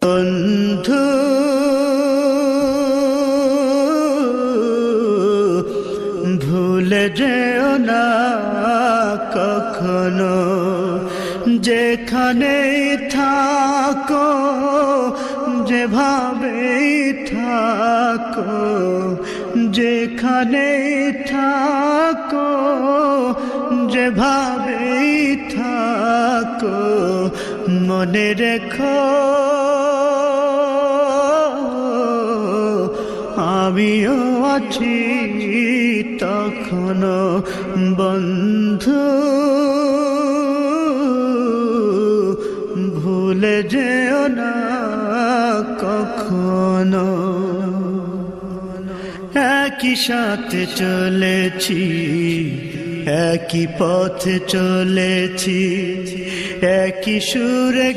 বন্ধু ভুলে যেও না কখনো, যেখানে থাকো যেভাবে থাকো, যেখানে থাকো যেভাবে থাকো, মনে রেখো আমিও আছি তখনো। বন্ধু ভুলে যেও না কখনো। একই সাথে চলেছি, একই পথে চলেছি, একই সুরে